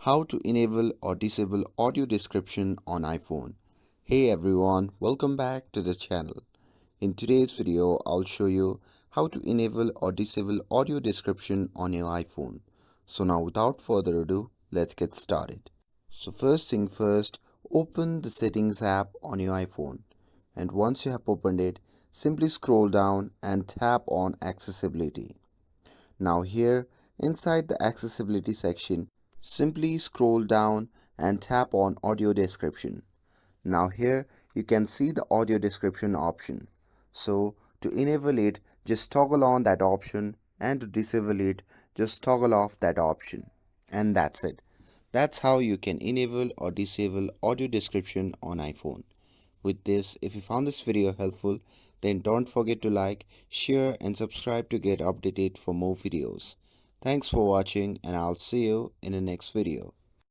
How to enable or disable audio description on iPhone. Hey everyone, welcome back to the channel. In today's video, I'll show you how to enable or disable audio description on your iPhone. So now without further ado, let's get started. So first thing first, open the settings app on your iPhone. And once you have opened it, simply scroll down and tap on accessibility. Now here, inside the accessibility section, simply scroll down and tap on audio description. Now here you can see the audio description option. So to enable it, just toggle on that option, and to disable it, just toggle off that option. And that's it. That's how you can enable or disable audio description on iPhone. With this, if you found this video helpful, then don't forget to like, share and subscribe to get updated for more videos. Thanks for watching, and I'll see you in the next video.